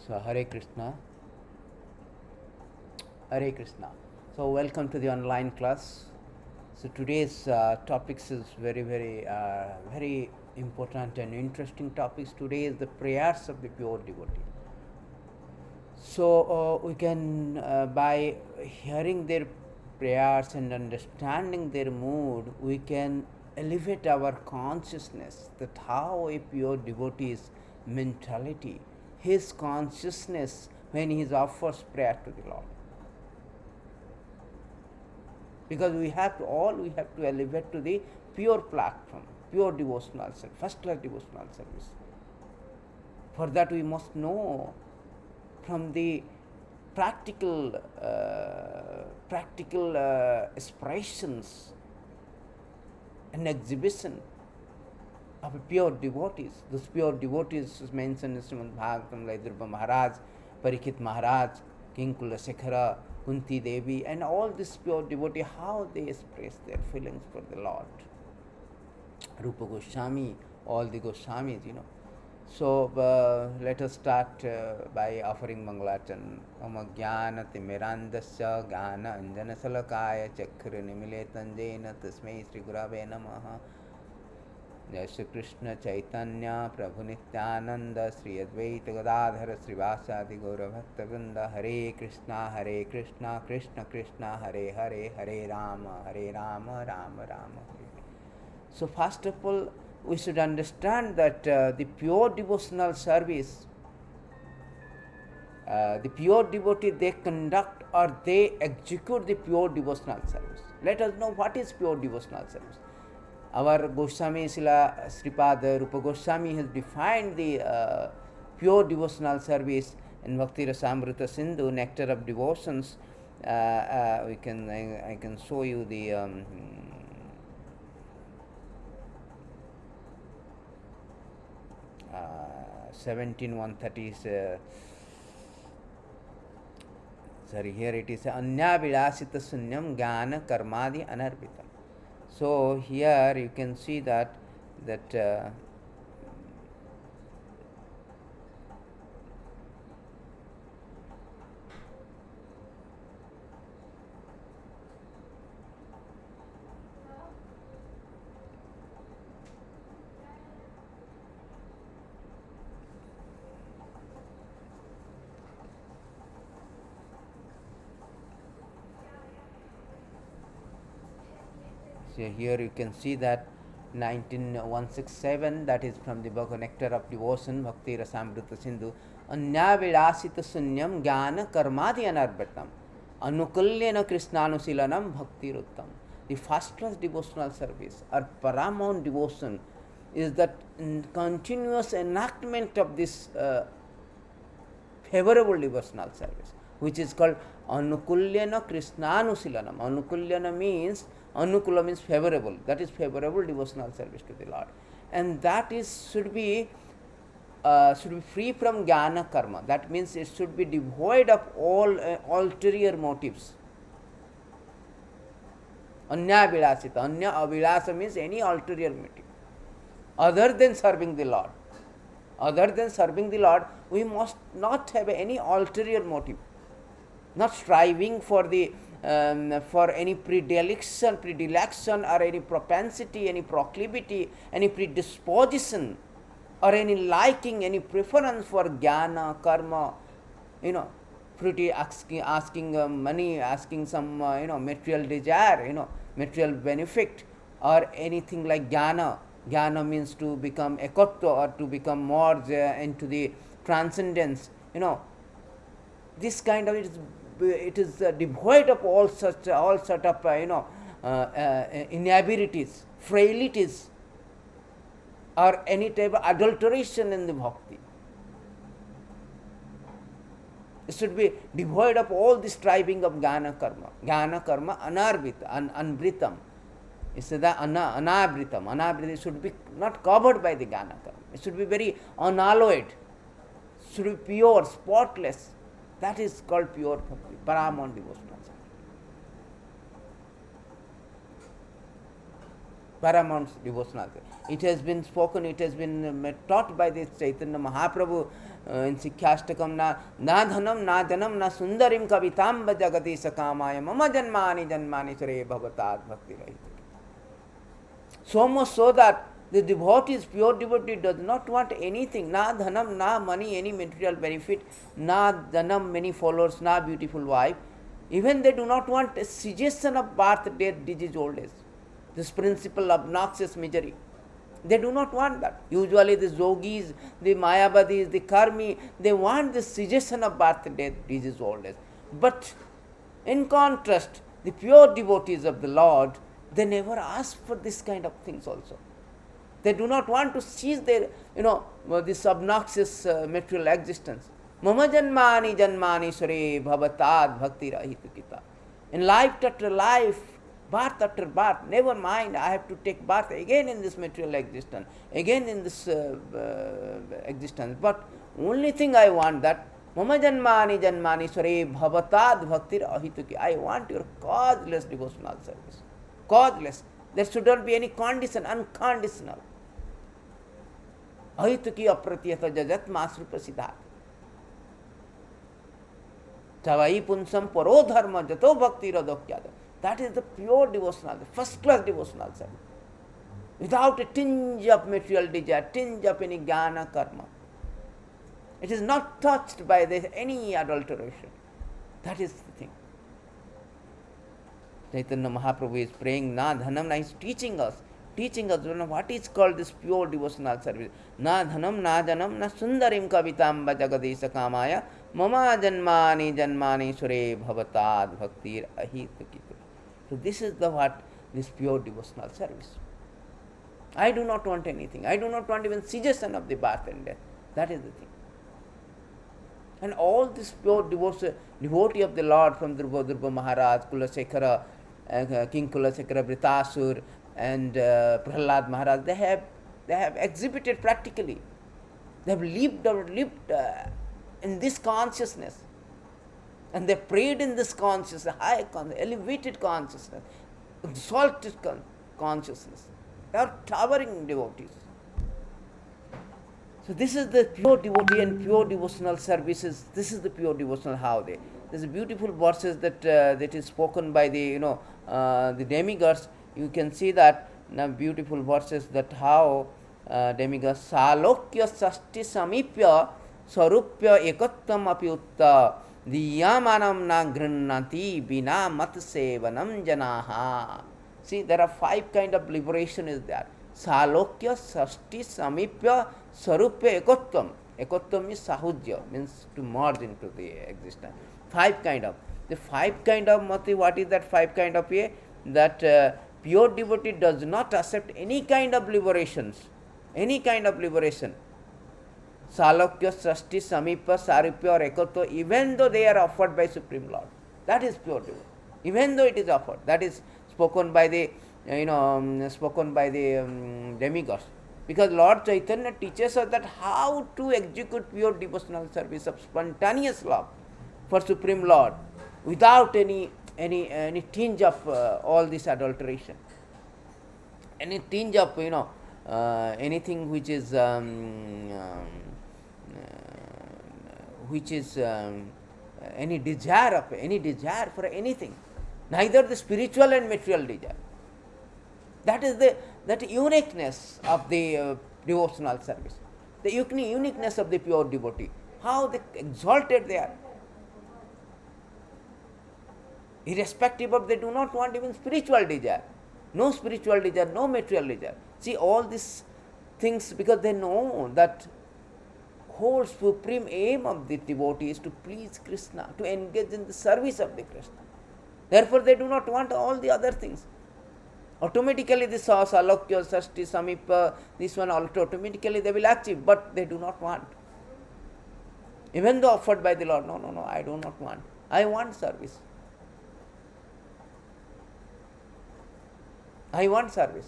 So Hare Krishna, Hare Krishna. So welcome to the online class. So today's topics is very important and interesting topics. Today is the prayers of the pure devotee. So we can, by hearing their prayers and understanding their mood, we can elevate our consciousness that how a pure devotee's mentality, his consciousness when he offers prayer to the Lord. Because we have to elevate to the pure platform, pure devotional service, first class devotional service. For that we must know from the practical expressions and exhibition of pure devotees. Those pure devotees mentioned in Srimad Bhagavatam, like Dhruva Maharaj, Parikshit Maharaj, King Kulasekhara, Kunti Devi, and all these pure devotees, how they express their feelings for the Lord. Rupa Goswami, all the Goswamis. So let us start by offering Mangalachan. Om Jnana Timirandasya Gana Anjana Salakaya Chakra Nimiletanjena Tasmai Sri Gurave Namaha. जय श्री कृष्ण चैतन्य प्रभु नित्यानंद श्री अद्वैत गदाधर श्रीवासादि गौरभक्तवृंद हरे कृष्णा कृष्ण कृष्ण हरे हरे हरे राम राम राम हरे. So first of all, we should understand that the pure devotional service, the pure devotee, they conduct or they execute the pure devotional service. Let us know what is pure devotional service. Our Goswami Srila Sripad Rupa Goswami has defined the pure devotional service in Bhakti Rasamrita Sindhu, Nectar of Devotions. I can show you the 17130. Sorry, here it is Anya Vilasita Sunyam Jnana Karmadi Anarpita. So here you can see that so here you can see that 19167, that is from the book Nectar of Devotion, Bhakti Rasamrita Sindhu. Anya Vilasita Sunyam Jnana Karmadi Anarbitam Anukulyena Krishnanushilanam Bhakti Ruttam. The first class devotional service or paramount devotion is that continuous enactment of this favorable devotional service, which is called Anukulyena Krishnanushilanam. Anukulyena means, Anukula means favorable, that is favorable devotional service to the Lord. And that is should be free from jnana karma. That means it should be devoid of all ulterior motives. Anya vilasita. Anya avilasa means any ulterior motive. Other than serving the Lord. Other than serving the Lord, we must not have any ulterior motive. Not striving for the for any predilection or any propensity, any proclivity, any predisposition or any liking, any preference for jnana, karma, pretty asking money, asking some material desire, material benefit or anything like jnana. Jnana means to become ekotva or to become merged into the transcendence. This kind of it is devoid of all sort of inabilities, frailties, or any type of adulteration in the bhakti. It should be devoid of all the striving of jnana karma. Jnana karma anarbita, anbritam. It's the anabritam. Anabritam should be not covered by the jnana karma. It should be very unalloyed. It should be pure, spotless. That is called pure bhakti, paramount devotional service. paramount devotional. It has been spoken, it has been taught by this Chaitanya Mahaprabhu in Sikhyashtakam na dhanam na janam na sundarim kavitamba jagati sakamaya mama janmani janmani sare bhavatat bhakti rahita. So much so that the devotees, pure devotee, does not want anything, na dhanam, na money, any material benefit, na dhanam, many followers, na beautiful wife. Even they do not want a suggestion of birth, death, disease, old age. This principle of obnoxious misery. They do not want that. Usually the yogis, the mayavadis, the karmi, they want the suggestion of birth, death, disease, old age. But in contrast, the pure devotees of the Lord, they never ask for this kind of things also. They do not want to seize their, this obnoxious material existence. Mama janmani janmani sure bhavatad bhakti rahitukita. In life after life, birth after birth, never mind, I have to take birth again in this material existence, again in this existence. But only thing I want that, Mama janmani janmani sure bhavatad bhakti rahituki. I want your causeless devotional service. Causeless. There should not be any condition, unconditional. Ahituki apratiyata jajat masru prasiddhat. Chavai punsam paro dharma jato bhakti radokyada. That is the pure devotional, the first class devotional service. Without a tinge of material desire, tinge of any jnana karma. It is not touched by any adulteration. That is the thing. Chaitanya Mahaprabhu is praying, na dhanam, na he is teaching us what is called this pure devotional service. Na dhanam, na janam, na sundarim kavitamba jagadisa kamaya, mama janmani janmani sure bhavatad bhaktir ahitukita. So this is this pure devotional service. I do not want anything. I do not want even suggestion of the birth and death. That is the thing. And all this pure devotee of the Lord, from Dhruva Maharaj, Kulasekara, King Kulasekara, Vritasur, and Prahlad Maharaj, they have exhibited practically. They have lived in this consciousness. And they prayed in this consciousness, high consciousness, elevated consciousness, exalted consciousness. They are towering devotees. So this is the pure devotee and pure devotional services. This is the pure devotional how they. There's a beautiful verses that is spoken by the demigods. You can see that beautiful verses that how demigods salokya sasti samipya sarupya ekattam api utta diyamanam na grinnati bina mat sevanam janaha. See, there are 5 kind of liberation is there. Salokya sasti samipya sarupya ekottam. Ekottam is sahujya, means to merge into the existence. 5 kind of. The 5 kind of mati, what is that 5 kind of a? That pure devotee does not accept any kind of liberations. Any kind of liberation. Salokya sasti samipya sarupya or ekotto, even though they are offered by Supreme Lord. That is pure devotee. Even though it is offered. That is spoken by the demigods. Because Lord Chaitanya teaches us that how to execute pure devotional service of spontaneous love for Supreme Lord without any tinge of all this adulteration, any tinge of anything which is any desire for anything, neither the spiritual and material desire. That is that uniqueness of the devotional service, the uniqueness of the pure devotee. How they exalted they are. Irrespective of, they do not want even spiritual desire. No spiritual desire, no material desire. See, all these things, because they know that whole supreme aim of the devotee is to please Krishna, to engage in the service of the Krishna. Therefore, they do not want all the other things. Automatically, this salokya, sasti, samipya, this one automatically they will achieve, but they do not want. Even though offered by the Lord, no, I do not want. I want service. I want service.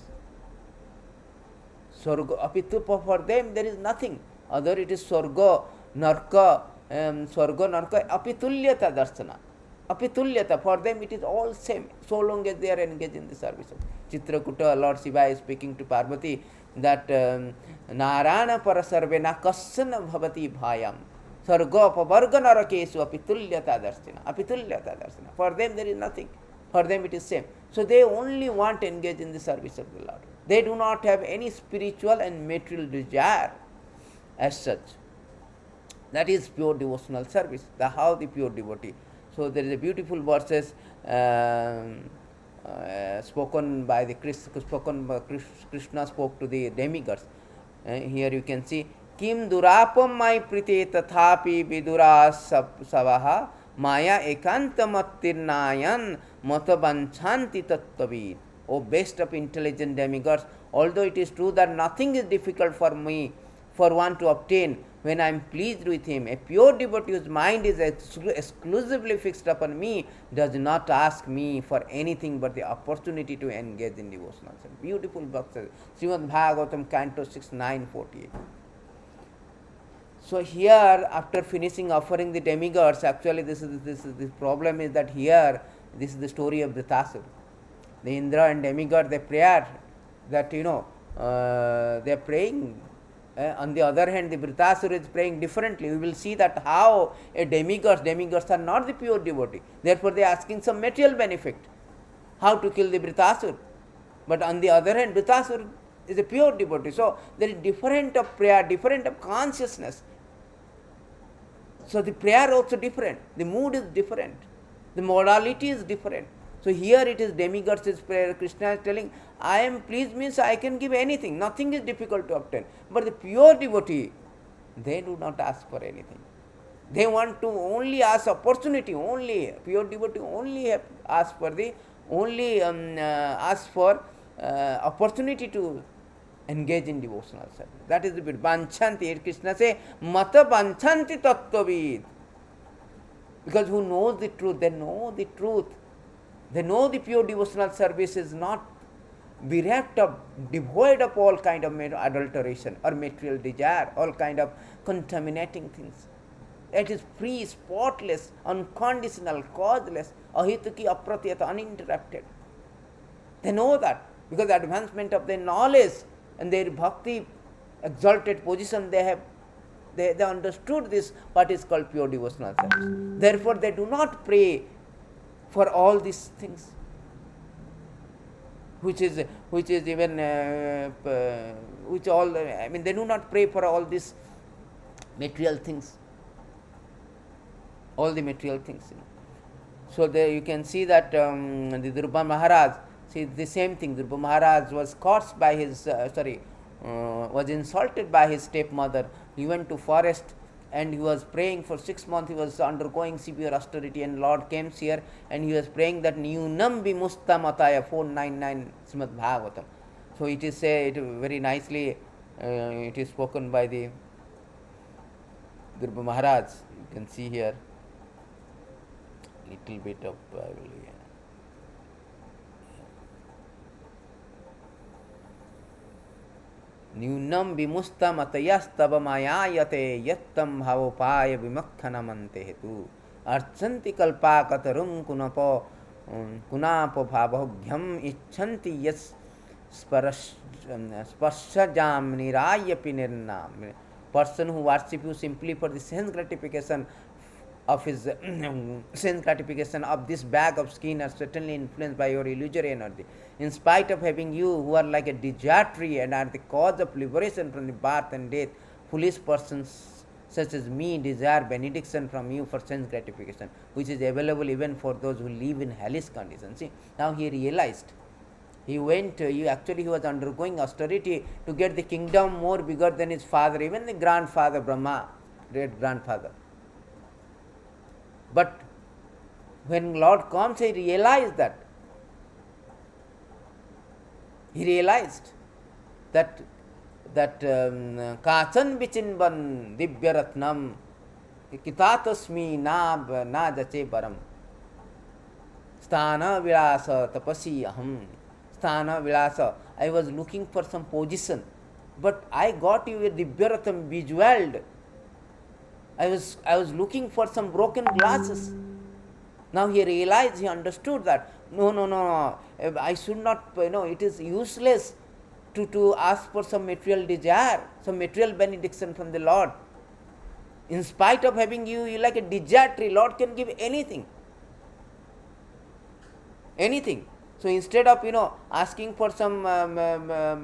Swarga, apitu, for them there is nothing. Other it is swarga, narka, apitulyata darsana. Apitulyata, for them it is all same, so long as they are engaged in the service of Chitrakuta, Lord Shiva is speaking to Parvati that Narayana parasarve na kassana bhavati bhayam sarga pavarga narakesu apitulyata darsina. Apitulyata darsina. For them there is nothing. For them it is same. So they only want to engage in the service of the Lord. They do not have any spiritual and material desire as such. That is pure devotional service. How the pure devotee. So there is a beautiful verses spoken by Krishna spoke to the demigods. Here you can see Kim durapam mai prite tathapi vidura savaha maya ekantamattirnayan matabanchanti tattvavid. O best of intelligent demigods, although it is true that nothing is difficult for me, for one to obtain when I am pleased with him, a pure devotee whose mind is exclusively fixed upon me does not ask me for anything but the opportunity to engage in devotional service. Beautiful verses. Srimad Bhagavatam, Canto 6, 948. So here, after finishing offering the demigods, actually this problem is that here, this is the story of Dhritasura. The Indra and demigod, they pray that, they are praying. On the other hand, the Dhritasura is praying differently. We will see that how demigods are not the pure devotee. Therefore, they are asking some material benefit. How to kill the Dhritasura. But on the other hand, Dhritasura is a pure devotee. So, there is different of prayer, different of consciousness. So, the prayer also different. The mood is different. The modality is different. So here it is demigods' prayer. Krishna is telling, I am pleased means I can give anything. Nothing is difficult to obtain. But the pure devotee, they do not ask for anything. They want to only ask opportunity. Only pure devotee only ask for opportunity to engage in devotional service. That is the bit. Banchanti. Krishna say, Mata banchanti tattvavid. Because who knows the truth, they know the truth. They know the pure devotional service is not bereft of, devoid of all kind of adulteration or material desire, all kind of contaminating things. It is free, spotless, unconditional, causeless, ahituki apratiyata, uninterrupted. They know that because the advancement of their knowledge and their bhakti exalted position, they understood this, what is called pure devotional service. Therefore, they do not pray for all these things, they do not pray for all these material things, all the material things. So there you can see that the Dhruva Maharaj, see the same thing. Dhruva Maharaj was cursed by his, was insulted by his stepmother. He went to forest and he was praying for 6 months. He was undergoing severe austerity, and Lord came here and he was praying that Nyunam Bimusta Mataya 499 Srimad Bhagavatam. So it is very nicely, it is spoken by the Dhruva Maharaj. You can see here little bit of न्यूनम विमुष्टा मतयस्तव मायायते यत्तम भावोपाय विमक्खनमन्ते हेतु अर्चन्ति कल्पाकतरुं कुनाप भावभ्यम इच्छन्ति yes स्पर्शजाम निरायपि निर्नाम. Person who worship you simply for the sense gratification of his sense gratification of this bag of skin are certainly influenced by your illusory energy. In spite of having you who are like a desertory and are the cause of liberation from the birth and death, foolish persons such as me desire benediction from you for sense gratification, which is available even for those who live in hellish conditions. See, now he realized. He went, he was undergoing austerity to get the kingdom more bigger than his father, even the grandfather Brahma, great grandfather. But when Lord comes, he realized that. He realized that Kachan Vichinban Dibyaratnam Kitatasmi na jache baram Sthana Vilasa Tapasi Aham. Sthana Vilasa. I was looking for some position, but I got you a Dibyaratam bejeweled. I was looking for some broken glasses. Now he realized, he understood that No, no, no, no. I should not, it is useless to ask for some material desire, some material benediction from the Lord. In spite of having you like a desire tree, Lord can give anything. Anything. So instead of asking for some other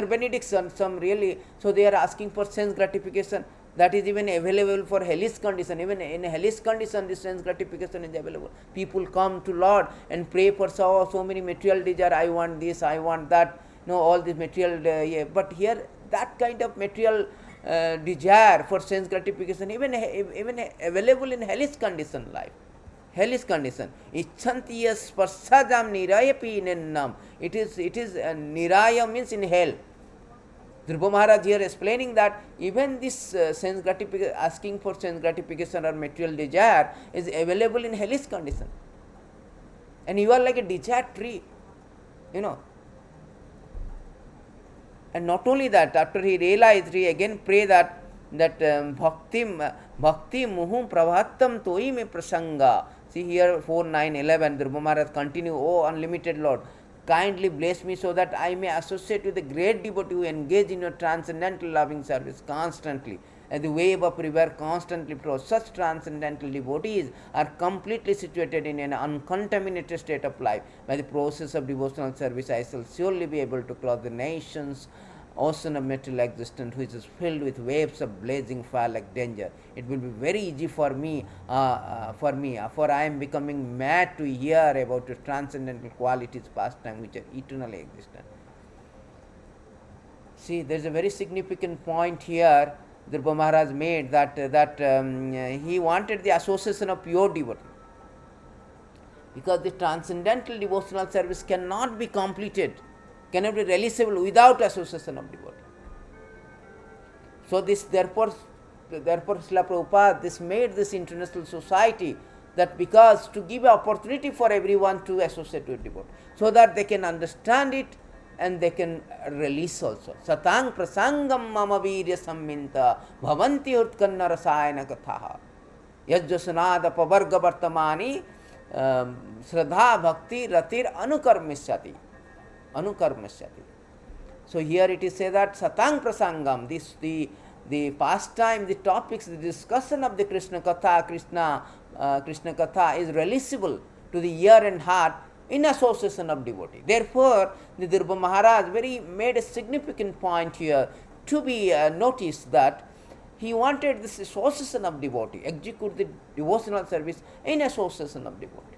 benediction, some really, so they are asking for sense gratification. That is even available for hellish condition. Even in hellish condition, this sense gratification is available. People come to Lord and pray for so many material desire. I want this, I want that. All this material. Yeah. But here, that kind of material desire for sense gratification, even available in hellish condition life. Hellish condition. Ichanti sparsajam nirayapi nennam. It is niraya means in hell. Dhruva Maharaj here explaining that even this sense gratification, asking for sense gratification or material desire is available in hellish condition. And you are like a desire tree, And not only that, after he realized, he again pray that bhakti muhum prabhatam toi me prasanga. See here 4, 9, 11, Dhruva Maharaj continue, O unlimited Lord, kindly bless me so that I may associate with the great devotee who engage in your transcendental loving service constantly. As the wave of river constantly flows, such transcendental devotees are completely situated in an uncontaminated state of life. By the process of devotional service, I shall surely be able to cross the nations ocean of material existence, which is filled with waves of blazing fire like danger. It will be very easy for me, for I am becoming mad to hear about your transcendental qualities, pastime, which are eternally existent. See, there is a very significant point here Dhruva Maharaj made, that he wanted the association of pure devotee, because the transcendental devotional service cannot be completed, cannot be realizable without association of devotee. So this therefore Srila Prabhupada this made this international society, that because to give an opportunity for everyone to associate with devotee, so that they can understand it and they can release also. Satang prasangam mama virya samminta bhavanti utkanna rasayana kathaha yajjasanada pavarga vartamani shraddha bhakti ratir anukarmisyati. So here it is said that Satang Prasangam, this the pastime, the topics, the discussion of the Krishna Katha is releasable to the ear and heart in association of devotee. Therefore, the Dhruva Maharaj made a significant point here to be noticed, that he wanted this association of devotee, execute the devotional service in association of devotee,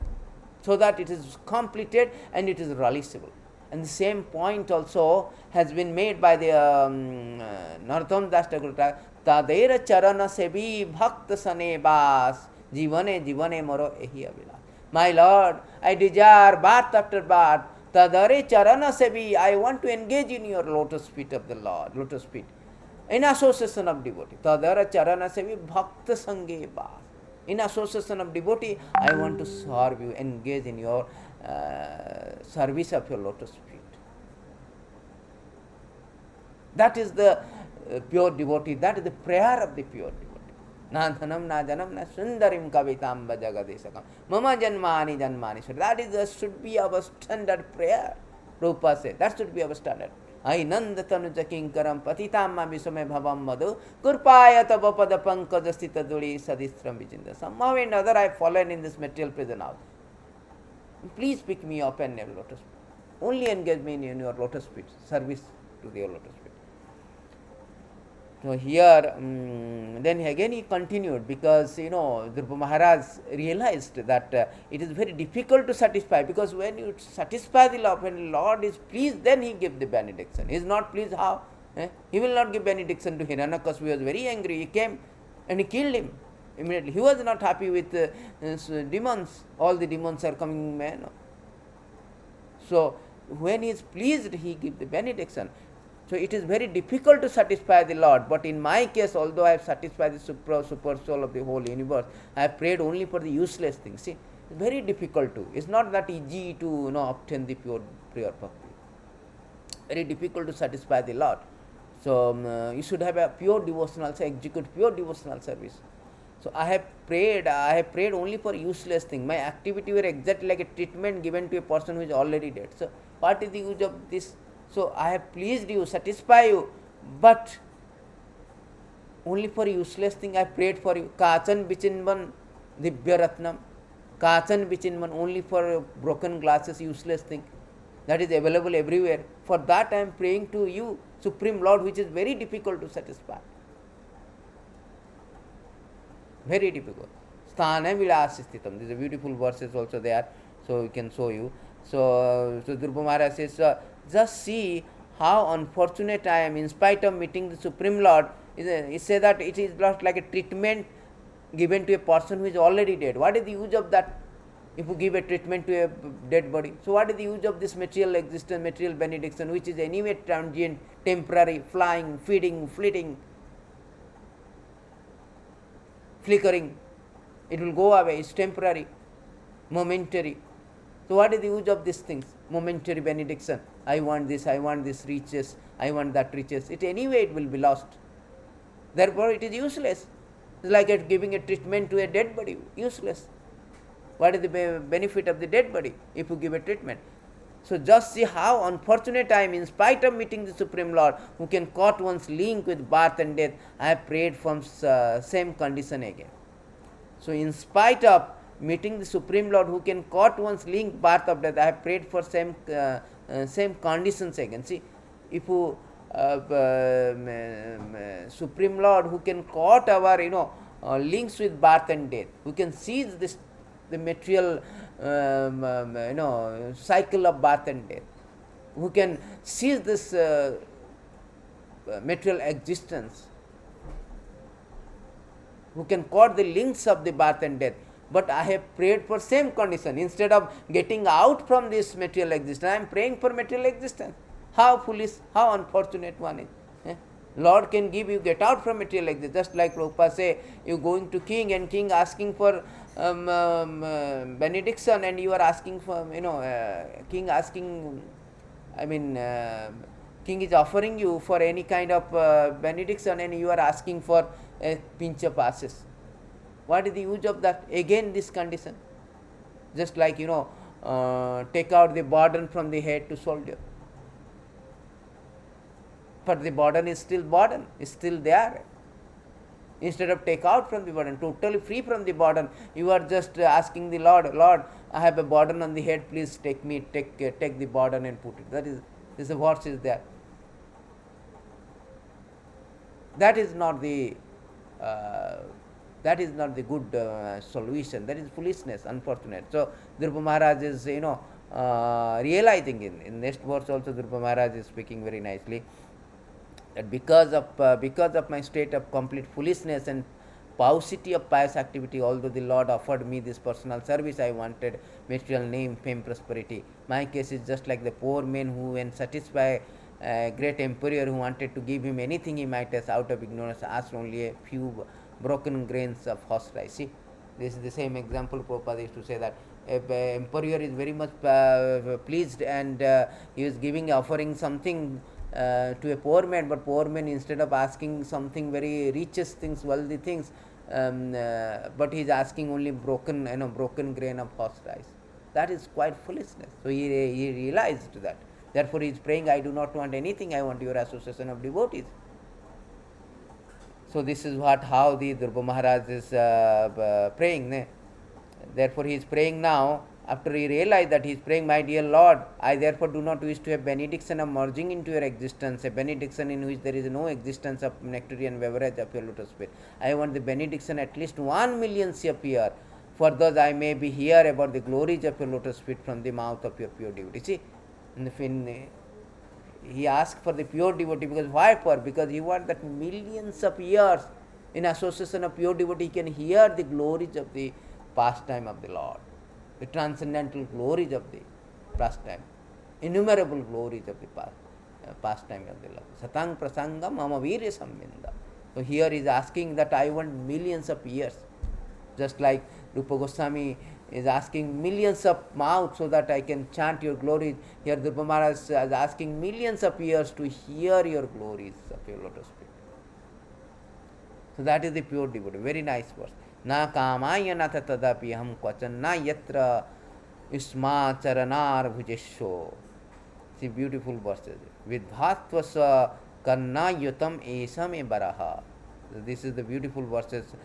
so that it is completed and it is releasable. And the same point also has been made by the Narottam Das Thakur, Tadera charana sebi bhakta sane bas jivane moro ehi abhilas. My Lord, I desire bath after bath. Tadare charana sebi, I want to engage in your lotus feet of the Lord, lotus feet, in association of devotee. Tadara charana sebi bhakta sange bas. In association of devotee, I want to serve you, engage in your service of your lotus feet. That is the pure devotee, that is the prayer of the pure devotee. Na dhanam na janam na sundarim kavitamba jagadesakam mama janmani janmani. That should be our standard prayer. Prabhupada said, that should be our standard. Ai nanda tanuja kinkaram patitamma visame bhavam madhu kurpaya tava pada pankaja sthita duri sadistram vichinda. Somehow or another I have fallen in this material prison house. Please pick me up and your lotus feet. Only engage me in your lotus feet, service to your lotus feet. So here, then again he continued, because Dhruva Maharaj realized that it is very difficult to satisfy, because when you satisfy the Lord, when the Lord is pleased, then he gives the benediction. He is not pleased, how? He will not give benediction to Hiranyakashipu. He was very angry. He came and he killed him immediately. He was not happy with demons. All the demons are coming. So when he is pleased, he gives the benediction. So it is very difficult to satisfy the Lord. But in my case, although I have satisfied the super soul of the whole universe, I have prayed only for the useless things. See, it's very difficult to. It's not that easy to obtain the pure bhakti. Very difficult to satisfy the Lord. So you should have a pure devotional, execute pure devotional service. So I have prayed only for useless thing. My activity were exactly like a treatment given to a person who is already dead. So what is the use of this? So I have pleased you, satisfy you, but only for useless thing I prayed for you. Kachan Bichinban Dibya Ratnam. Kachan Bichinban, only for broken glasses, useless thing. That is available everywhere. For that I am praying to you, Supreme Lord, which is very difficult to satisfy. Very difficult. Sthana Vilasi Sthitam. These are beautiful verses also there, so we can show you. So Dhruva Maharaj says, just see how unfortunate I am in spite of meeting the Supreme Lord. He says that it is not like a treatment given to a person who is already dead. What is the use of that if you give a treatment to a dead body? So what is the use of this material existence, material benediction, which is anyway transient, temporary, flying, feeding, fleeting, flickering? It will go away, it's temporary, momentary. So what is the use of these things? Momentary benediction. I want this riches, I want that riches. It anyway it will be lost. Therefore it is useless. It's like giving a treatment to a dead body, useless. What is the benefit of the dead body if you give a treatment? So just see how unfortunate I am in spite of meeting the Supreme Lord who can cut one's link with birth and death. I have prayed from same condition again. So in spite of meeting the Supreme Lord who can cut one's link, birth of death, I have prayed for same conditions again. See, if you Supreme Lord who can cut our links with birth and death, who can seize this the material cycle of birth and death, who can seize this material existence, who can cut the links of the birth and death. But I have prayed for same condition. Instead of getting out from this material existence, I am praying for material existence. How foolish, how unfortunate one is. Lord can give you get out from material existence. Just like Prabhupada say, you going to king and king asking for benediction, and you are asking for, king asking, king is offering you for any kind of benediction, and you are asking for a pinch of ashes. What is the use of that? Again this condition. Just like, take out the burden from the head to shoulder. But the burden is still there. Instead of take out from the burden, totally free from the burden, you are just asking the Lord, I have a burden on the head, please take the burden and put it. That is, this verse is there. That is not the good solution. That is foolishness, unfortunate. So Dhruva Maharaj is realizing in next verse also. Dhruva Maharaj is speaking very nicely that because of my state of complete foolishness and paucity of pious activity, although the Lord offered me this personal service, I wanted material name, fame, prosperity. My case is just like the poor man who, when satisfied a great emperor who wanted to give him anything he might have out of ignorance, asked only a few broken grains of horse rice. See, this is the same example Prabhupada used to say, that if emperor is very much pleased and he is offering something to a poor man, but poor man, instead of asking something very richest things, wealthy things, but he is asking only broken grain of horse rice. That is quite foolishness. So he realized that. Therefore he is praying, I do not want anything, I want your association of devotees. So this is how the Dhruva Maharaj is praying. Therefore he is praying now. After he realized that, he is praying, my dear Lord, I therefore do not wish to have benediction of merging into your existence, a benediction in which there is no existence of nectarian beverage of your lotus feet. I want the benediction at least 1 millionth of year, for thus I may be hear about the glories of your lotus feet from the mouth of your pure devotee. See, he asked for the pure devotee, because why? Because he wants that millions of years in association of pure devotee, he can hear the glories of the pastime of the Lord, the transcendental glories of the pastime, innumerable glories of the pastime of the Lord. Satang prasangam mama virya sambinda. So here he is asking that I want millions of years, just like Rupa Goswami is asking millions of mouths so that I can chant your glories. Here Dhruva Maharaj is asking millions of years to hear your glories of your lotus feet. So that is the pure devotee. Very nice verse. न कामाय नाथ तदपि हम क्वचन न यत्र Yushma चरणार भुजेशो. See beautiful verses. Vidhatva sa karna yutam esame baraha. This is the beautiful verses.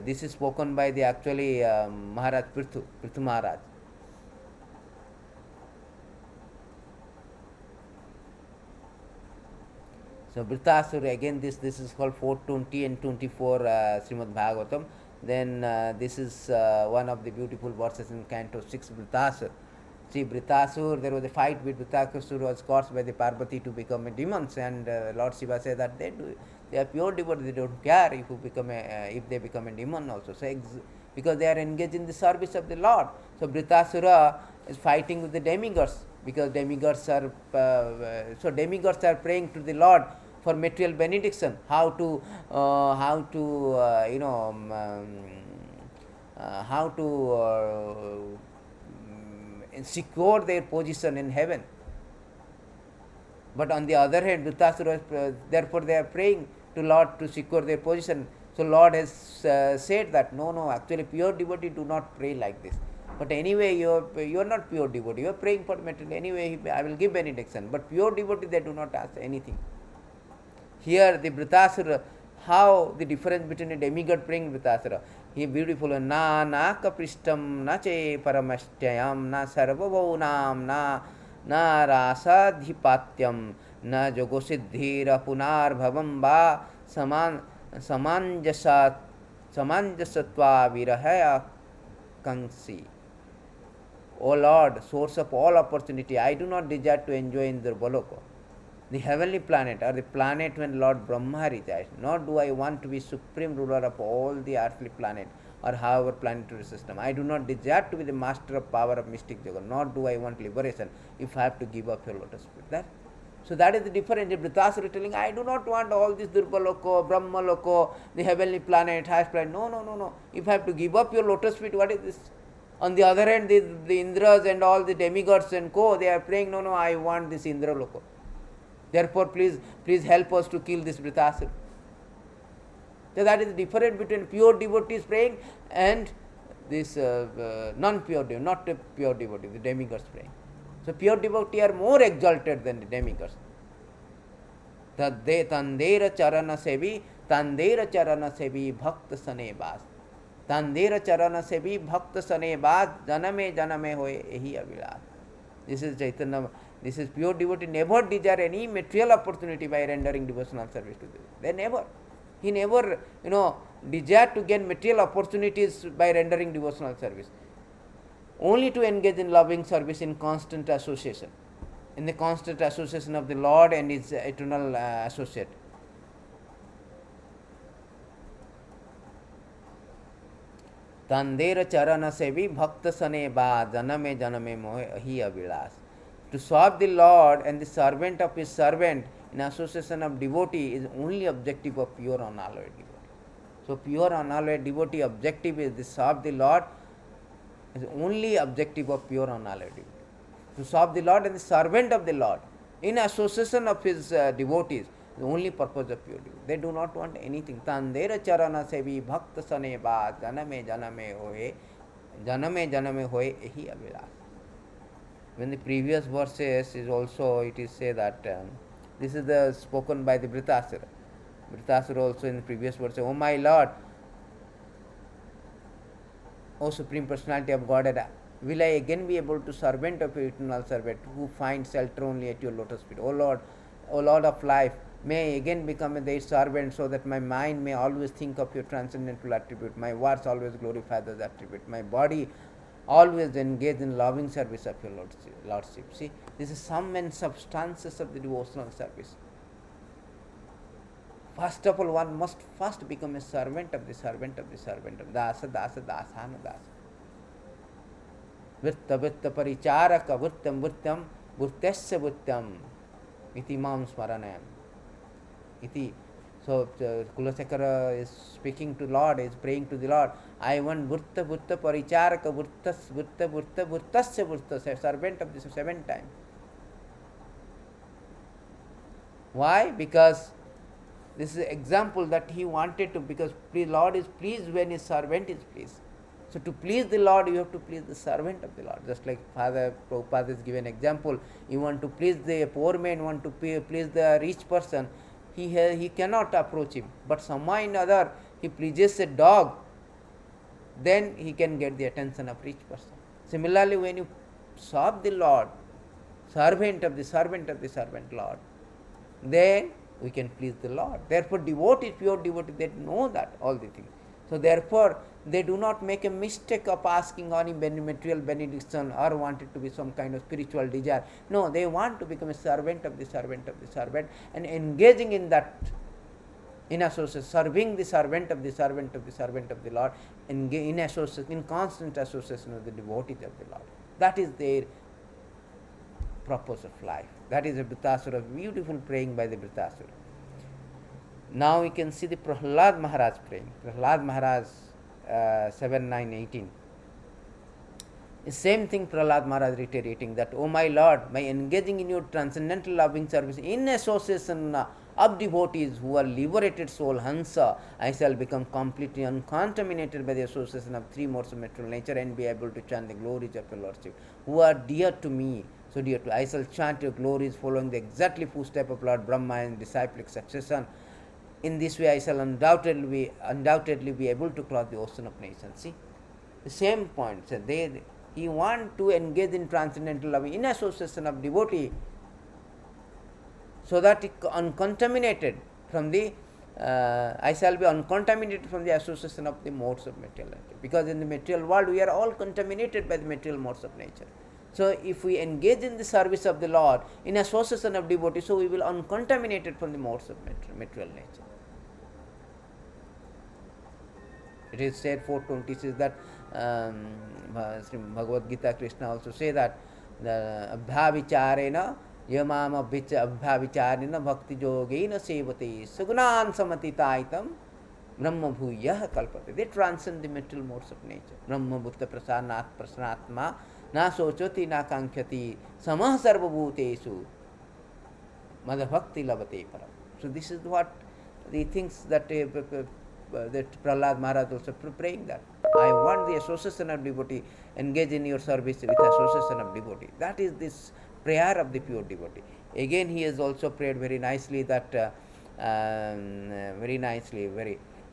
This is spoken by the actually Maharaj Prithu Maharaj. So Vritasura, again this is called 420 and 24 Srimad Bhagavatam. Then this is one of the beautiful verses in Canto 6 Vritasura. See Vritasura, there was a fight with Vritasura was caused by the Parvati to become a demons, and Lord Shiva said that they are pure devotees, they don't care if if they become a demon also. So because they are engaged in the service of the Lord. So Vritasura is fighting with the demigods, because demigods are demigods are praying to the Lord for material benediction, how to secure their position in heaven. But on the other hand, Dhritarashtra, therefore they are praying to Lord to secure their position. So Lord has said that no, actually pure devotee do not pray like this. But anyway, you are not pure devotee. You are praying for material. Anyway, I will give benediction. But pure devotee, they do not ask anything. Here, the Dhritarashtra, how the difference between a demigod praying Dhritarashtra. He beautiful. Na kapristam na che paramashyam na sarvabhaunam na rasadhipatyam na jogosiddhira punar bhavam va samanjasatva virahaya kansi. O Lord, source of all opportunity, I do not desire to enjoy in Durbaloko, the heavenly planet, or the planet when Lord Brahma resides, nor do I want to be supreme ruler of all the earthly planet or however planetary system. I do not desire to be the master of power of mystic yoga, nor do I want liberation if I have to give up your lotus feet. So that is the difference. Dhritarashtra is telling, I do not want all this Durbaloko, Brahma Loko, the heavenly planet, highest planet. No. If I have to give up your lotus feet, what is this? On the other hand, the Indras and all the demigods and co, they are praying, no, I want this Indra Loko. Therefore, please help us to kill this Dhritarashtra. So that is the difference between pure devotees praying and this non-pure devotee, not a pure devotee, the demigods praying. So pure devotees are more exalted than the demigods. Tandera charana sevi bhakta sane bas. Tandera charana sevi bhakta sane bas janame hoye ehi avilas. This is Chaitanya. This is pure devotee never desire any material opportunity by rendering devotional service to them. They never. He never, desire to gain material opportunities by rendering devotional service. Only to engage in loving service in constant association. In the constant association of the Lord and His eternal associate. Tandera charana sevi bhakta sane ba janame mohe ahi avilas. To serve the Lord and the servant of His servant in association of devotee is only objective of pure unalloyed devotee. So pure unalloyed devotee objective is to serve the Lord is only objective of pure unalloyed devotee. To serve the Lord and the servant of the Lord in association of His devotees, the only purpose of pure devotee. They do not want anything. Tandera charana sevi bhakta sane ba janame hoye ehi avilas. When the previous verses is also, it is say that this is the spoken by the Dhritarashtra. Dhritarashtra also in the previous verse, O my Lord, O Supreme Personality of Godhead, will I again be able to servant of your eternal servant who finds shelter only at your lotus feet? O Lord of life, may I again become their servant so that my mind may always think of your transcendental attribute, my words always glorify those attributes, my body always engage in loving service of your Lordship. See, this is some and substances of the devotional service. First of all, one must first become a servant of the servant of the servant of Dasa Dasana Dasa. Vitta paricharaka vrittam vurtesya vrittam iti mam smaranayam. Iti. So Kulasekara is speaking to Lord, is praying to the Lord. I want Vurta Paricharaka Vurtasya Vurtasya, servant of this 7 times. Why? Because This is an example that he wanted to, because Lord is pleased when his servant is pleased. So to please the Lord, you have to please the servant of the Lord. Just like Father Prabhupada is given example, you want to please the poor man, want to please the rich person, he cannot approach him. But somehow or other, he pleases a dog, then he can get the attention of rich person. Similarly, when you serve the Lord, servant of the servant of the servant Lord, then we can please the Lord. Therefore, devotees, pure devotees, they know that all the things. So therefore, they do not make a mistake of asking any material benediction or want it to be some kind of spiritual desire. No, they want to become a servant of the servant of the servant, and engaging in that, in association, serving the servant of the servant of the servant of the Lord, in association, in constant association with the devotees of the Lord. That is their purpose of life. That is a Vritasura, beautiful praying by the Vritasura. Now we can see the Prahlad Maharaj praying. Prahlad Maharaj 7, 9, 18. The same thing Prahlad Maharaj reiterating that, O my Lord, by engaging in your transcendental loving service in association of devotees who are liberated soul Hansa, I shall become completely uncontaminated by the association of three modes of material nature and be able to chant the glories of your Lordship, who are dear to me. So dear to I shall chant your glories following the exactly footstep of Lord Brahma in disciplic succession. In this way I shall undoubtedly be able to cross the ocean of nations. See, the same point. So he want to engage in transcendental love in association of devotee, so that uncontaminated from the I shall be uncontaminated from the association of the modes of material nature. Because in the material world we are all contaminated by the material modes of nature. So if we engage in the service of the Lord in association of devotee, so we will uncontaminated from the modes of material nature. It is said 420 says that Sri Bhagavad Gita, Krishna also say that the abhyavicharena yamam abhyavicharena bhakti yogena sevate sugunan samatitaitam brahma bhuyah kalpate. They transcend the material modes of nature. Brahma bhutta prasanat prasanatma na sochoti na kankhyati samah sarva bhutesu madhabhakti labate param. So this is what the things that that Prahlad Maharaj also praying, that I want the association of devotee, engage in your service with association of devotee. That is this prayer of the pure devotee. Again he has also prayed very nicely that very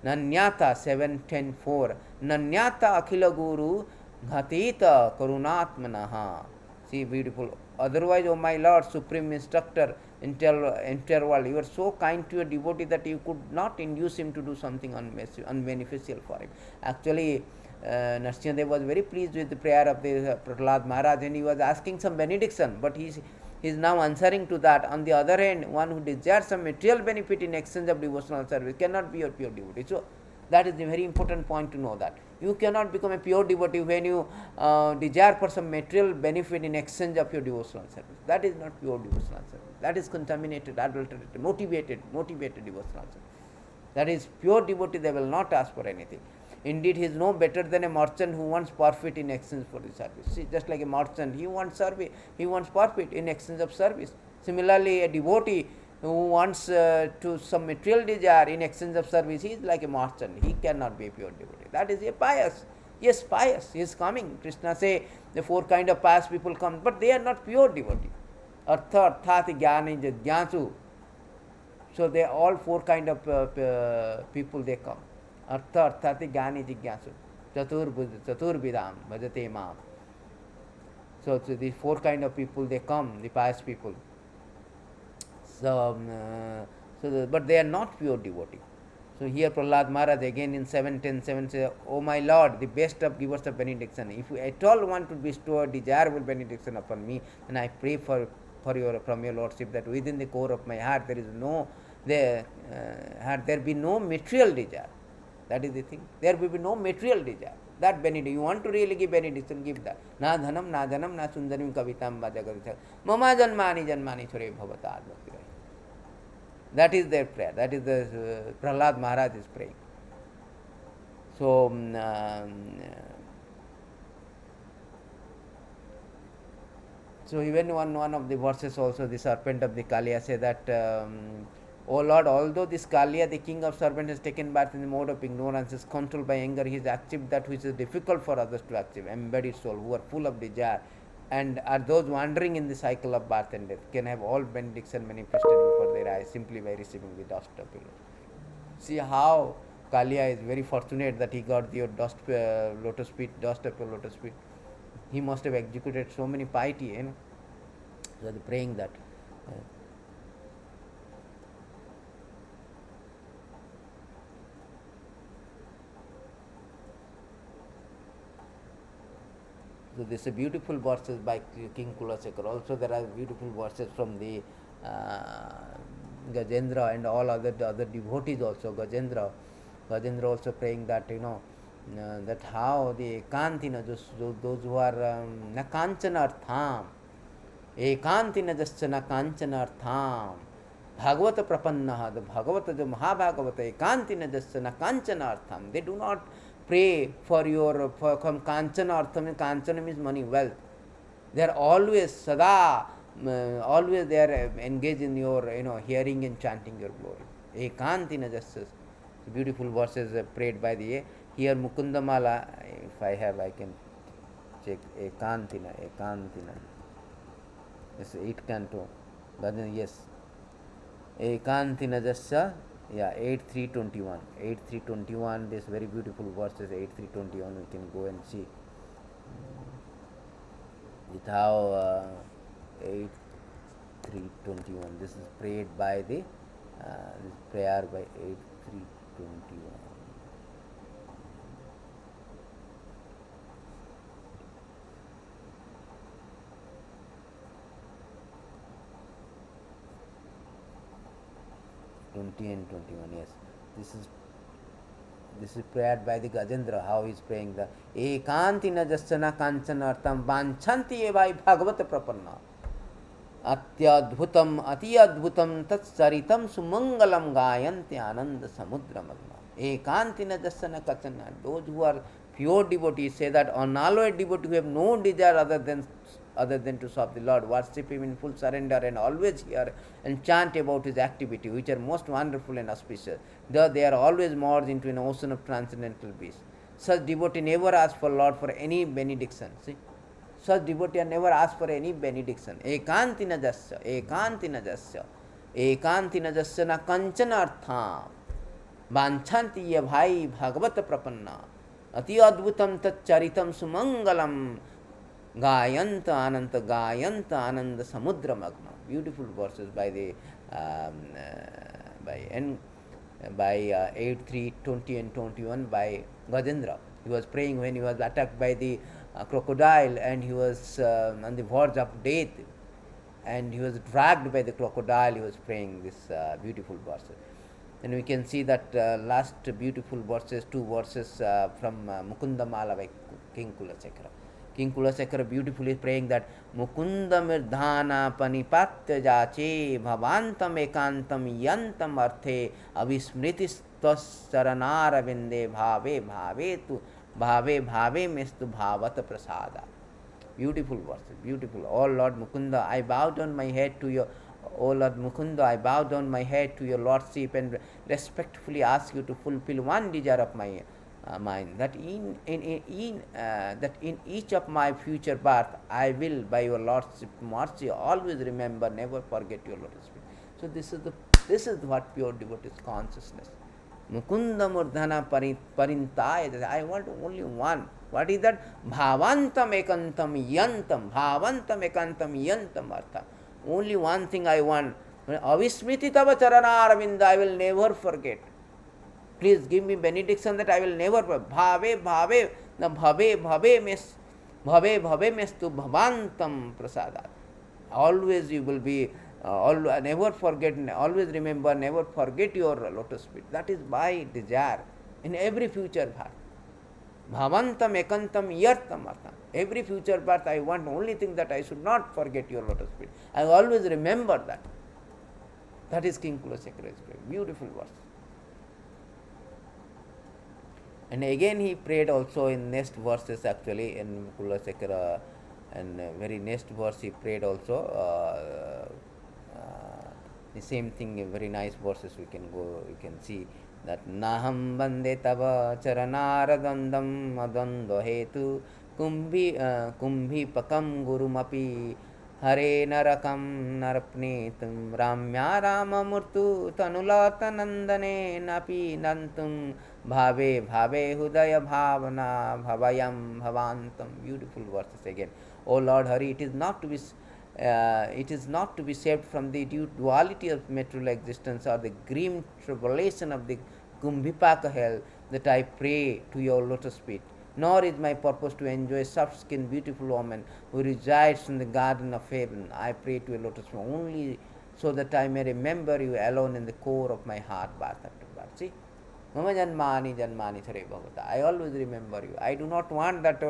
Nanyata 7:10:4 Nanyata akhila guru ghatita karunatmanaha. See, beautiful. Otherwise, O my Lord, supreme instructor, entire world, you are so kind to your devotee that you could not induce him to do something unbeneficial for him. Actually, Nrsimhadev was very pleased with the prayer of the Prahlad Maharaj, and he was asking some benediction, but he is now answering to that. On the other hand, one who desires some material benefit in exchange of devotional service cannot be your pure devotee. So that is a very important point to know, that you cannot become a pure devotee when you desire for some material benefit in exchange of your devotional service. That is not pure devotional service. That is contaminated, adulterated, motivated devotional service. That is pure devotee, they will not ask for anything. Indeed, he is no better than a merchant who wants profit in exchange for the service. See, just like a merchant, he wants service, he wants profit in exchange of service. Similarly, a devotee who wants to some material desire in exchange of service, he is like a merchant. He cannot be a pure devotee. That is a pious. Yes, pious. He is coming. Krishna say the four kind of pious people come, but they are not pure devotee. Artha, arthati, jnani, jnansu. So they are all four kind of people they come. Artha, arthati, jnani, jigyasu. Chaturvidam, bhajate maam. So these four kind of people they come, the pious people. So, but they are not pure devotee. So here Prahlad Maharaj again in 7:10:7 says, O my Lord, the best of givers of benediction, if you at all want to bestow a desirable benediction upon me, then I pray from your Lordship that within the core of my heart there be no material desire. That is the thing. There will be no material desire. That benediction, you want to really give benediction, give that. Na dhanam, na sundarim kavitam bhajagadita. Mama janmani sure bhavata advakti. That is their prayer. That is the Prahlad Maharaj is praying. So, so even one of the verses also, the serpent of the Kaliya say that O Lord, although this Kalia, the king of serpents, has taken birth in the mode of ignorance, is controlled by anger, he has achieved that which is difficult for others to achieve. Embodied soul, who are full of desire, and are those wandering in the cycle of birth and death, can have all benediction manifested before their eyes simply by receiving the dust of the Lord. See how Kalia is very fortunate that he got the dust, lotus feet, dust of your lotus feet. He must have executed so many piety, So they're praying that. So this is beautiful verses by King Kulasekar. Also there are beautiful verses from the Gajendra and all other devotees also. Gajendra also praying that that how the ekantina, those who are na kanchana artham, ekantina jasya na kanchana artham, Bhagavata prapannaha, the Bhagavata, the Mahabhagavata, ekantina jasya na kanchana artham. They do not pray for your from kanchana artham. Kanchana means money, wealth. They are always sada, always they are engaged in your hearing and chanting your glory. Ekantina jasya. Beautiful verses prayed by the here Mukundamala. If I have, I can check. Ekantina. Yes, 8 canto. Yes. Ekantina jasya. Yeah, 8.3.21. 8.3.21. This very beautiful verses. 8.3.21. We can go and see. With how 8.3.21. This is prayed by the this prayer by 8.3.21. And 21, yes. This is prayed by the Gajendra, how he is praying the Ekantina jasana kanchana artam vanchanti evai bhagavata prapanna atiyadbhutam tatsaritam sumangalam gayanti ananda samudra magna. Ekantina jasana kanchana. Those who are pure devotees say that unalloyed devotee who have no desire other than to serve the Lord, worship Him in full surrender, and always hear and chant about His activity, which are most wonderful and auspicious. Thus, they are always merged into an ocean of transcendental bliss. Such devotee never ask for Lord for any benediction. See, such devotee never ask for any benediction. Ekantina jasya na kanchana artham vanchanti ye bhai bhagavata prapanna ati adbhutam tat charitam sumangalam Gayanta Ananda Samudra Magna. Beautiful verses by the by 8, 3, 20 and 21 by Gajendra. He was praying when he was attacked by the crocodile, and he was on the verge of death, and he was dragged by the crocodile. He was praying this beautiful verses. And we can see that last beautiful verses, 2 verses from Mukundamala by King Kulasekara. King Kulasekara beautifully praying that Mukunda mirdhana panipatya jache bhavantam ekantam yantam arthe avismritistas charanara vinde bhave mestu bhavata prasada. Beautiful verses, beautiful. Oh Lord Mukunda, I bow down my head to your O Lord Mukunda, I bow down my head to your lordship and respectfully ask you to fulfill one desire of my mind, that that in each of my future birth I will, by your lordship mercy, always remember, never forget your lotus feet. So this is what pure devotee's consciousness. Mukunda murdhana parintaya. I want only one. What is that? Bhavantam ekantam yantam. Bhavantam ekantam yantam artha. Only one thing I want. Avismriti tava charanaravinda. I will never forget. Please give me benediction that I will never bhave. The bhave mestu bhavantam prasadat. Always you will be, never forget, always remember, never forget your lotus feet. That is my desire in every future birth. Bhavantam ekantam yartam artham. Every future birth I want only thing that I should not forget your lotus feet. I always remember that. That is King Kulasekara's prayer. Beautiful verse. And again he prayed also in next verses, actually in Kulasekara, and very next verse he prayed also The same thing, very nice verses we can go, we can see that Naham Bande Tava Charanardandam Adando Hetu Kumbhi Pakam Gurumapi Hare Narakam Narapnetum Ramya Ramamurtu Tanulata Nandane Napi Nantum Bhave Bhave Hudaya Bhavana Bhavayam Bhavantam. Beautiful verses again. O Lord Hari, it is not to be saved from the duality of material existence or the grim tribulation of the Kumbhipaka hell that I pray to your lotus feet. Nor is my purpose to enjoy soft-skinned, beautiful woman who resides in the garden of heaven. I pray to your lotus feet only so that I may remember you alone in the core of my heart, birth after birth. See? Mama janmani janmani thare bhavata. I always remember you. I do not want that,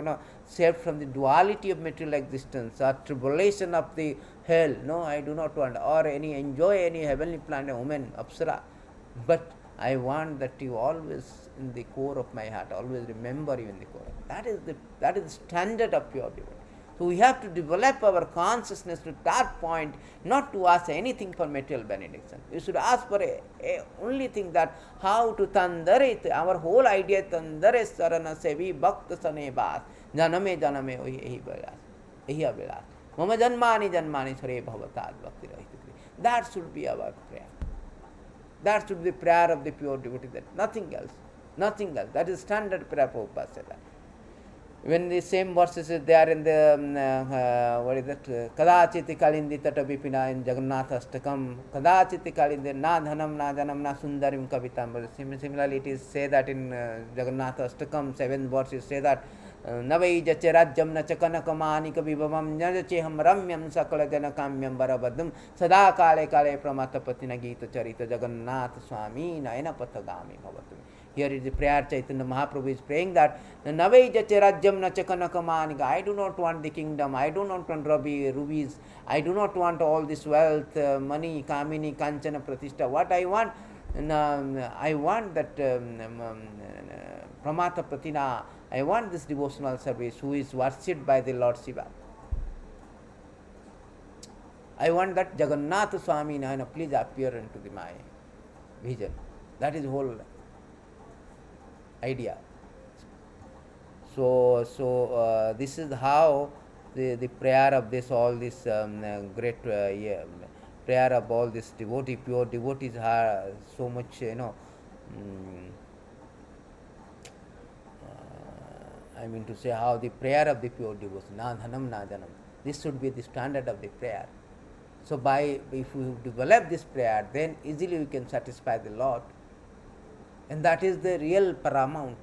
saved from the duality of material existence or tribulation of the hell. No, I do not want, or enjoy any heavenly planet, woman, apsara. But I want that you always in the core of my heart, always remember you in the core. That is the standard of pure devotee. So we have to develop our consciousness to that point, not to ask anything for material benediction. We should ask for a only thing, that how to tandare, our whole idea tandare sarana sevi bhakta sane bas, janame janame ehi vilas, ehi avilas. Mama janmani janmani thare bhavatad bhakti rahiti. That should be our prayer. That should be the prayer of the pure devotee, that nothing else. Nothing else. That is standard prayer for Prabhupada. When the same verses is there in the what is that? Kadachiti kalindi tata vipina in Jagannatha Astakam. Kadachiti kalindi na dhanam na janam na sundarim kavitam. Similarly, it is say that in Jagannatha Astakam, 7th verse say that Navai jache rajyam na chakana kamani kavivavam nyajache ham ramyam sakala janakamyam barabadam sada kale kale pramatapatina gita charita Jagannatha Swami nayana patagami bhavatum. Here is the prayer Chaitanya Mahaprabhu is praying that Navai jache rajyam na chakana kamani. I do not want the kingdom, I do not want rubies, I do not want all this wealth, money, kamini, kanchana, pratishtha. What I want, I want that pramata pratina. I want this devotional service who is worshipped by the Lord Shiva. I want that Jagannath Swami Nayana please appear into my vision. That is the whole idea. So this is how the prayer of this, all this great prayer of all this devotee, pure devotees are so much, I mean to say how the prayer of the pure devotees, na dhanam na janam, this should be the standard of the prayer. So if we develop this prayer, then easily we can satisfy the Lord. And that is the real paramount.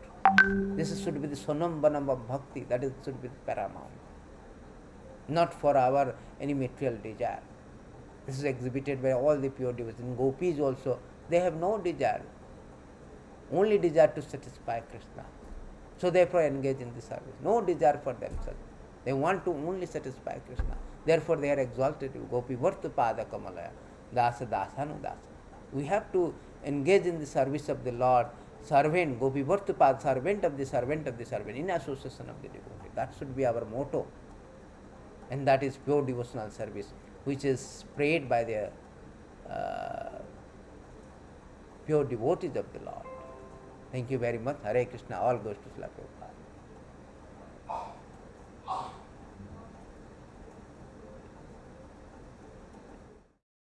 This should be the sonam banam of bhakti, that should be the paramount. Not for our any material desire. This is exhibited by all the pure devotees. In gopis also, they have no desire, only desire to satisfy Krishna. So therefore engage in the service. No desire for themselves. They want to only satisfy Krishna. Therefore they are exalted. Gopi Vartu Pada Kamalaya. Dasa Dasanu Dasa. We have to engage in the service of the Lord. Servant, Gopi Vartu Pada, servant of the servant, in association of the devotee. That should be our motto. And that is pure devotional service, which is prayed by the pure devotees of the Lord. Thank you very much. Hare Krishna. All goes to Srila Prabhupada.